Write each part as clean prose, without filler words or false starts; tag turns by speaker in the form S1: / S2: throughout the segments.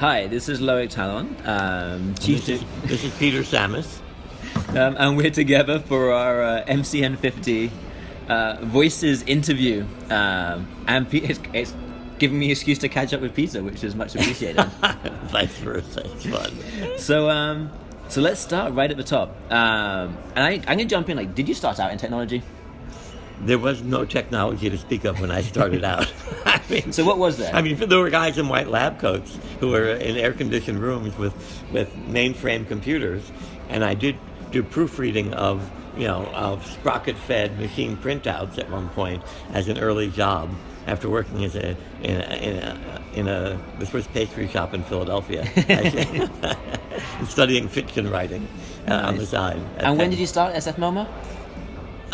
S1: Hi, this is Loic Tallon,
S2: This is Peter Samis.
S1: And we're together for our MCN 50 Voices interview. And it's giving me an excuse to catch up with Peter, which is much appreciated.
S2: Vice versa, it's fun.
S1: So let's start right at the top. And I'm going to jump in. Like, did you start out in technology?
S2: There was no technology to speak of when I started out.
S1: So what was there?
S2: There were guys in white lab coats who were in air-conditioned rooms with mainframe computers, and I did do proofreading of sprocket-fed machine printouts at one point as an early job after working as in the Swiss pastry shop in Philadelphia, studying fiction writing on the side.
S1: And when did you start SFMOMA?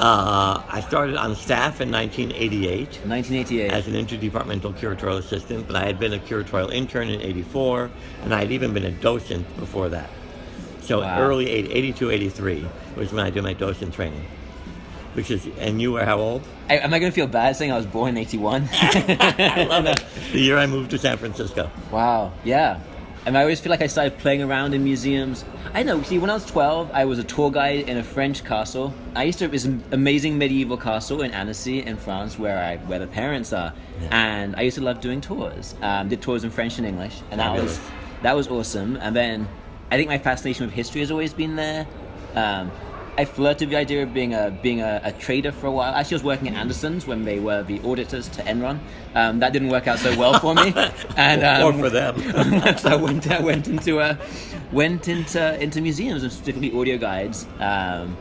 S2: I started on staff in 1988.
S1: 1988.
S2: As an interdepartmental curatorial assistant, but I had been a curatorial intern in 84, and I had even been a docent before that. So early 82, 83 was when I did my docent training. And you were how old?
S1: Am I going to feel bad saying I was born in 81?
S2: I love it. The year I moved to San Francisco.
S1: Wow, yeah. And I always feel like I started playing around in museums. I know, see, when I was 12, I was a tour guide in a French castle. This amazing medieval castle in Annecy in France where the parents are. Yeah. And I used to love doing tours. Did tours in French and English. And that was awesome. And then I think my fascination with history has always been there. I flirted with the idea of being a trader for a while. Actually, I was working at Anderson's when they were the auditors to Enron. That didn't work out so well for me,
S2: or for them.
S1: So I went into museums and specifically audio guides. And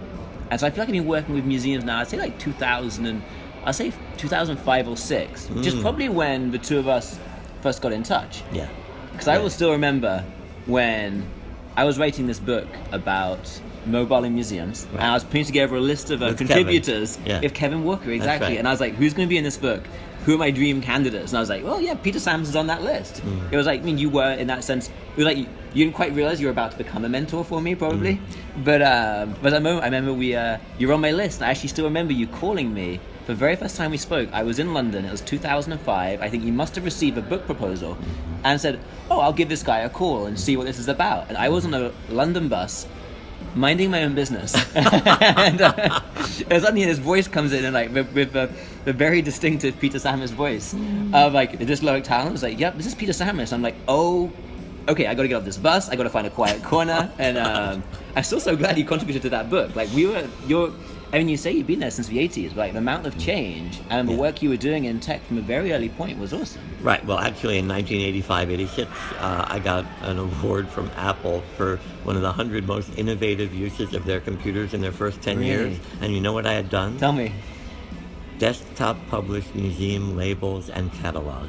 S1: so I feel like I've been working with museums now. I'd say like 2005 or 6, which is probably when the two of us first got in touch.
S2: Yeah.
S1: Because I will still remember when I was writing this book about mobile in museums, and I was putting together a list of contributors. If Kevin Walker, exactly. Right. And I was like, who's going to be in this book? Who are my dream candidates? And I was like, well, yeah, Peter Samis is on that list. It was like, you were, in that sense, it was like you didn't quite realize you were about to become a mentor for me, probably. But at the moment, I remember you were on my list. I actually still remember you calling me the very first time we spoke. I was in London. It was 2005. I think you must have received a book proposal and said, oh, I'll give this guy a call and see what this is about. And I was on a London bus minding my own business, and suddenly his voice comes in, and like with the very distinctive Peter Samis voice of like, is this Loic Tallon? I was like, yep, this is Peter Samis. I'm like, oh, okay, I got to get off this bus. I got to find a quiet corner, and I'm still so glad you contributed to that book. Like you say you've been there since the 80s, but like the amount of change and the work you were doing in tech from a very early point was awesome.
S2: Right. Well, actually, in 1985, 86, I got an award from Apple for one of the 100 most innovative uses of their computers in their first 10 years. And you know what I had done?
S1: Tell me.
S2: Desktop published museum labels and catalog.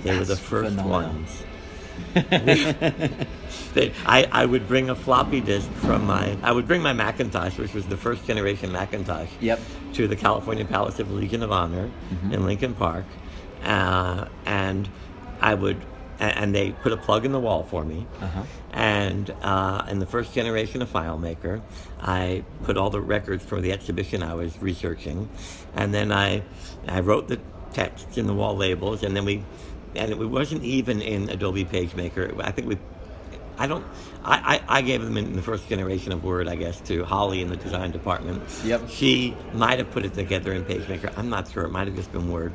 S2: They were the first ones. I would bring a floppy disk I would bring my Macintosh, which was the first generation Macintosh, to the California Palace of the Legion of Honor in Lincoln Park, and they put a plug in the wall for me, and in the first generation of FileMaker, I put all the records for the exhibition I was researching, and then I wrote the texts in the wall labels, and then and it wasn't even in Adobe PageMaker. I gave them in the first generation of Word, I guess, to Holly in the design department. Yep. She might have put it together in PageMaker. I'm not sure. It might have just been Word.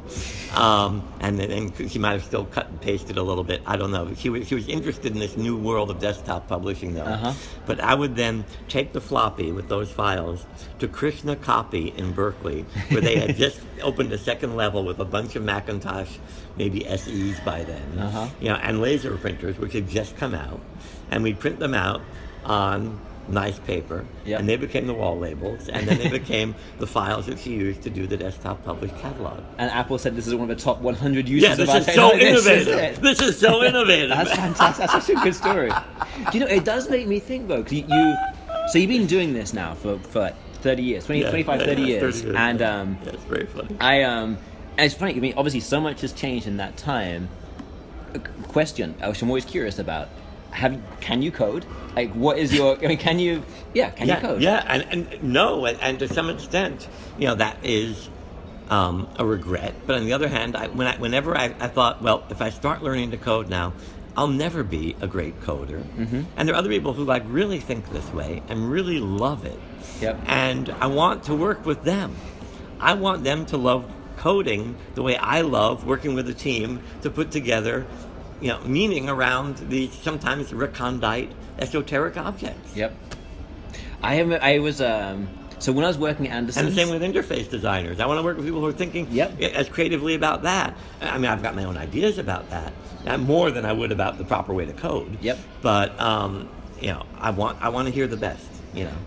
S2: And then she might have still cut and pasted a little bit. I don't know. She was interested in this new world of desktop publishing, though. But I would then take the floppy with those files to Krishna Copy in Berkeley, where they had just opened a second level with a bunch of Macintosh, maybe SEs by then, and laser printers, which had just come out. And we'd print them out on nice paper, and they became the wall labels, and then they became the files that she used to do the desktop published catalog.
S1: And Apple said this is one of the top 100 uses of our
S2: technology. So innovative. This is so innovative.
S1: That's fantastic. That's such a good story. Do you know, it does make me think, though, because so you've been doing this now for 30 years, 25, 30 years. And
S2: it's very funny.
S1: And it's funny, I mean, obviously so much has changed in that time. Question, which I'm always curious about. Can you code? Like, what is your? I mean, can you code?
S2: Yeah, and no, and to some extent, that is a regret. But on the other hand, whenever I thought, well, if I start learning to code now, I'll never be a great coder. And there are other people who like really think this way and really love it. And I want to work with them. I want them to love coding the way I love working with a team to put together, meaning around these sometimes recondite, esoteric objects.
S1: So when I was working at Anderson's...
S2: And the same with interface designers. I want to work with people who are thinking as creatively about that. I mean, I've got my own ideas about that, more than I would about the proper way to code. But, I want to hear the best.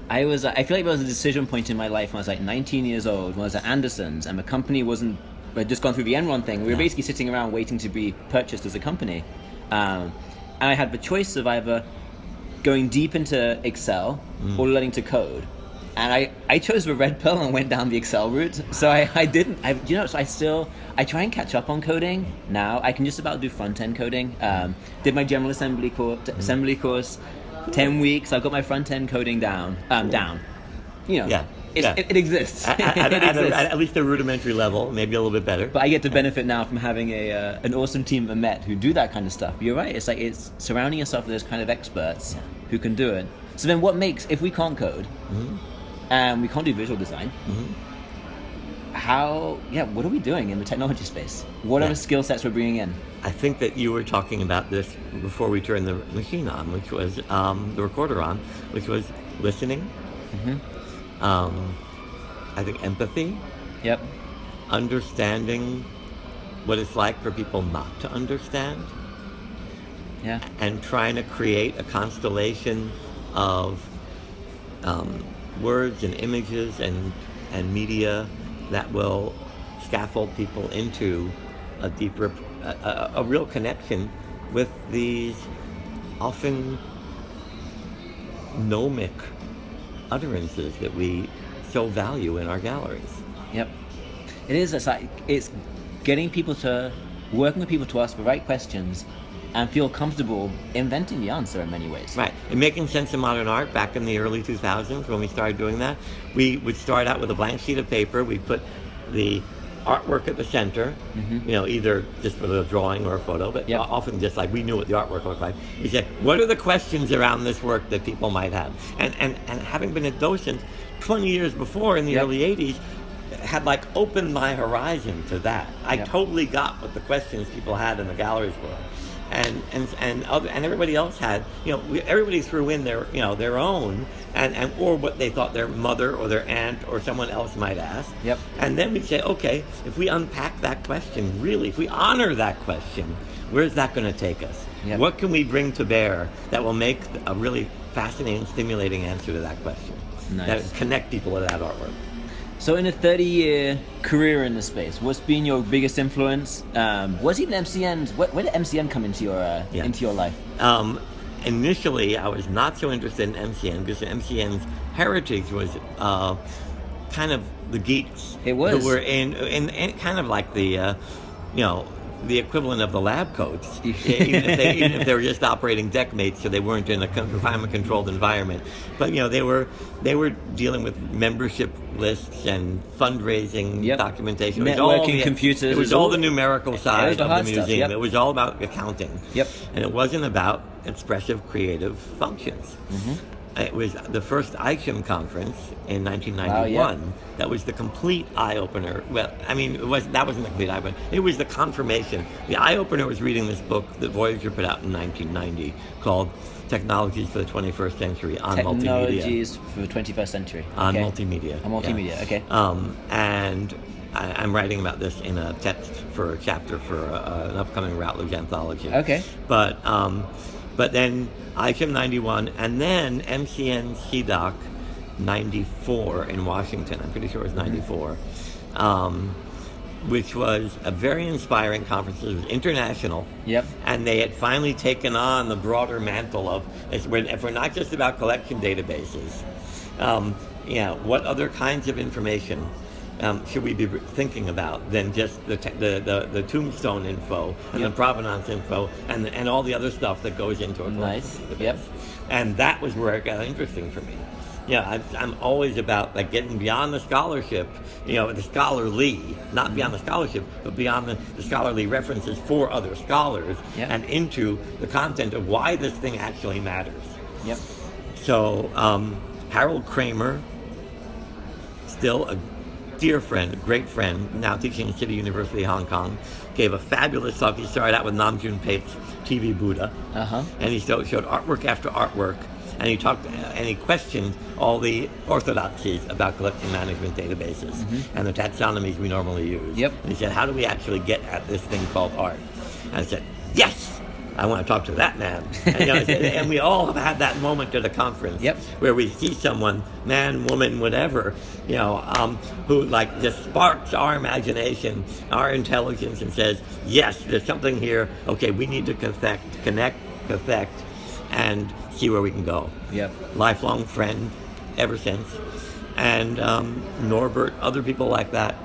S1: I feel like there was a decision point in my life when I was like 19 years old, when I was at Anderson's, and the company had just gone through the Enron thing. We were basically sitting around waiting to be purchased as a company. And I had the choice of either going deep into Excel or learning to code. And I chose the red pill and went down the Excel route. So I didn't, so I try and catch up on coding now. I can just about do front-end coding. Did my general assembly course, 10 weeks. I've got my front-end coding down. It exists.
S2: At least a rudimentary level, maybe a little bit better.
S1: But I get to benefit now from having an awesome team at Met who do that kind of stuff. But you're right. It's surrounding yourself with those kind of experts who can do it. So then what makes, if we can't code, and we can't do visual design, what are we doing in the technology space? What are the skill sets we're bringing in?
S2: I think that you were talking about this before we turned the machine on, which was the recorder on, which was listening. I think empathy. Understanding what it's like for people not to understand. And trying to create a constellation of words and images and media that will scaffold people into a deeper, a real connection with these often gnomic utterances that we so value in our galleries.
S1: It is. It's getting people working with people to ask the right questions and feel comfortable inventing the answer in many ways.
S2: Right. And making sense of modern art back in the early 2000s when we started doing that, we would start out with a blank sheet of paper. We'd put the artwork at the center, either just for the drawing or a photo, but often just like we knew what the artwork looked like. We said, what are the questions around this work that people might have? And having been a docent 20 years before in the early 80s, had opened my horizon to that. I totally got what the questions people had in the galleries were. And everybody else had, everybody threw in their, their own, or what they thought their mother or their aunt or someone else might ask. And then we'd say, okay, if we unpack that question, really, if we honor that question, where's that going to take us? What can we bring to bear that will make a really fascinating, stimulating answer to that question? That would connect people to that artwork.
S1: So in a 30-year career in the space, what's been your biggest influence? What's even MCN's? Where did MCN come into your life?
S2: Initially, I was not so interested in MCN because MCN's heritage was kind of the geeks.
S1: It was.
S2: Who were in kind of like the, the equivalent of the lab coats, even if they were just operating deck mates, so they weren't in a confinement-controlled environment. But they were dealing with membership lists and fundraising documentation,
S1: networking, computers.
S2: It was all the numerical side of the museum.
S1: Stuff,
S2: It was all about accounting, and it wasn't about expressive, creative functions. It was the first ICHM conference in 1991. That was the complete eye-opener. Well, that wasn't the complete eye-opener. It was the confirmation. The eye-opener was reading this book that Voyager put out in 1990 called Technologies for the 21st Century on Multimedia.
S1: Technologies for the 21st Century.
S2: On multimedia.
S1: On multimedia, okay.
S2: And I'm writing about this in a text for a chapter for an upcoming Routledge anthology.
S1: Okay.
S2: But then ICHM 91, and then MCN CDOC 94 in Washington. I'm pretty sure it was 94, which was a very inspiring conference. It was international. And they had finally taken on the broader mantle of, if we're not just about collection databases, what other kinds of information should we be thinking about than just the tombstone info and the provenance info and all the other stuff that goes into it?
S1: Nice.
S2: And that was where it got interesting for me. I'm always about like getting beyond the scholarship, the scholarly, not beyond the scholarship, but beyond the scholarly references for other scholars, and into the content of why this thing actually matters.
S1: Yep.
S2: So Harold Kramer, still a dear friend, a great friend, now teaching at City University, Hong Kong, gave a fabulous talk. He started out with Namjoon Pape's TV Buddha, and he showed artwork after artwork, and he questioned all the orthodoxies about collection management databases and the taxonomies we normally use.
S1: Yep.
S2: And he said, how do we actually get at this thing called art? And I said, yes! I want to talk to that man. And we all have had that moment at a conference where we see someone, man, woman, whatever, who like just sparks our imagination, our intelligence, and says, yes, there's something here. Okay, we need to connect, and see where we can go.
S1: Yep.
S2: Lifelong friend ever since. And Norbert, other people like that.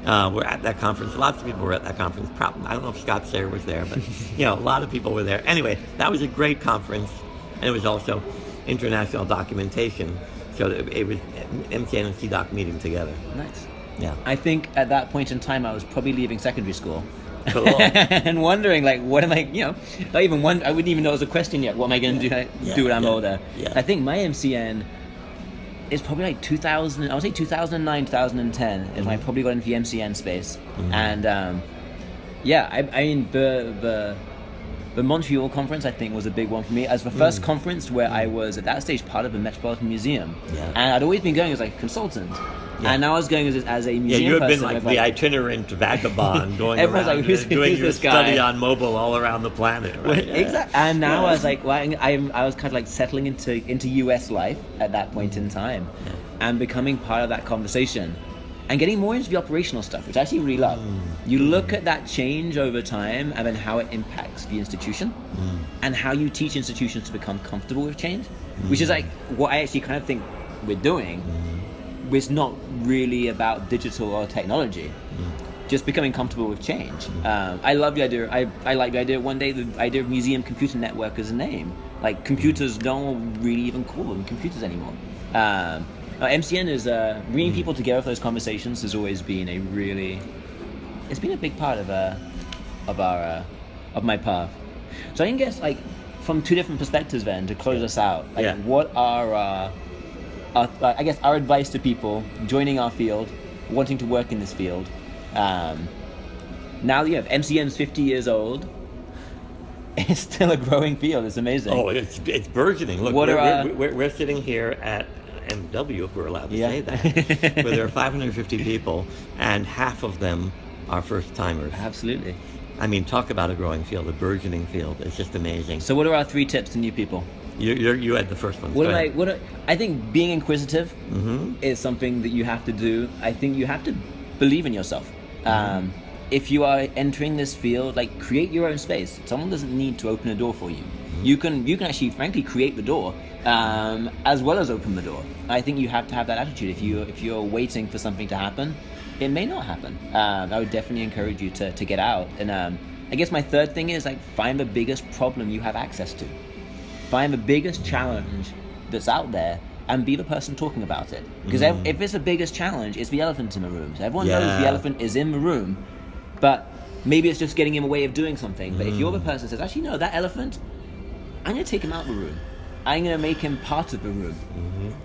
S2: Were at that conference. Lots of people were at that conference. I don't know if Scott Sayre was there, but a lot of people were there. Anyway, that was a great conference, and it was also international documentation. So it was MCN and CDOC meeting together.
S1: Nice.
S2: Yeah.
S1: I think at that point in time, I was probably leaving secondary school.
S2: Cool.
S1: And wondering, like, what am I, I wouldn't even know it was a question yet. What am I going to do when I'm older?
S2: Yeah.
S1: I think my MCN is probably like 2000, I would say 2009, 2010 is when I probably got into the MCN space. And I mean, the Montreal conference, I think, was a big one for me as the first conference where I was at that stage part of the Metropolitan Museum. And I'd always been going as like a consultant. And now I was going as a museum person. Yeah,
S2: you had been like the itinerant vagabond going around
S1: like, doing your
S2: study on mobile all around the planet, right?
S1: Exactly. And now I was like, I was kind of like settling into US life at that point in time, and becoming part of that conversation, and getting more into the operational stuff, which I actually really love. You look at that change over time, and then how it impacts the institution, and how you teach institutions to become comfortable with change, which is like what I actually kind of think we're doing. It's not really about digital or technology, just becoming comfortable with change. I love the idea. I like the idea one day, the idea of Museum Computer Network as a name. Like, computers don't really even call them computers anymore. MCN is bringing people together for those conversations has always been it's been a big part of my path. So I can guess, like, from two different perspectives then, to close us out, like, what are I guess our advice to people joining our field, wanting to work in this field. Now MCN's 50 years old. It's still a growing field. It's amazing.
S2: Oh, it's burgeoning. Look, we're sitting here at MW, if we're allowed to say that, where there are 550 people, and half of them are first timers.
S1: Absolutely.
S2: I mean, talk about a growing field, a burgeoning field. It's just amazing.
S1: So what are our 3 tips to new people?
S2: You had the first one.
S1: I think being inquisitive is something that you have to do. I think you have to believe in yourself. If you are entering this field, like, create your own space. Someone doesn't need to open a door for you. You can actually, frankly, create the door as well as open the door. I think you have to have that attitude. If you're waiting for something to happen, it may not happen. I would definitely encourage you to get out. And I guess my third thing is, like, find the biggest problem you have access to. Find the biggest challenge that's out there and be the person talking about it. Because if it's the biggest challenge, it's the elephant in the room. So everyone knows the elephant is in the room, but maybe it's just getting in the way of doing something. But if you're the person that says, actually, no, that elephant, I'm going to take him out of the room. I'm going to make him part of the room.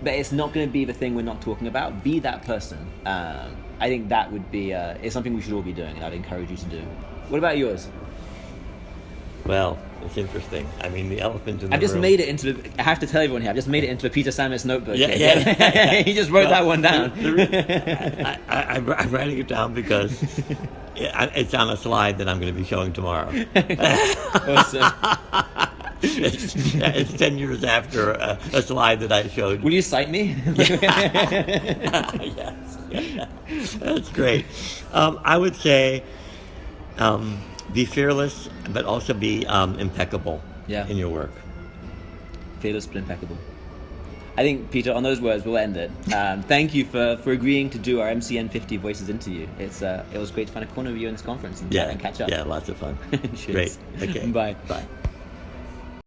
S1: But it's not going to be the thing we're not talking about. Be that person. I think that would be it's something we should all be doing, and I'd encourage you to do. What about yours?
S2: Well, it's interesting. I mean, the elephant in the room.
S1: I've just made it into I have to tell everyone here, I've just made it into a Peter Samis notebook.
S2: Yeah.
S1: He just wrote that one down.
S2: I'm writing it down because it's on a slide that I'm going to be showing tomorrow.
S1: Awesome.
S2: It's 10 years after a slide that I showed.
S1: Will you cite me?
S2: Yes. Yeah. That's great. I would say be fearless, but also be impeccable in your work.
S1: Fearless but impeccable. I think, Peter, on those words, we'll end it. Thank you for agreeing to do our MCN 50 Voices interview. It was great to find a corner of you in this conference and catch up.
S2: Yeah, lots of fun.
S1: Great.
S2: Okay.
S1: Bye.
S2: Bye.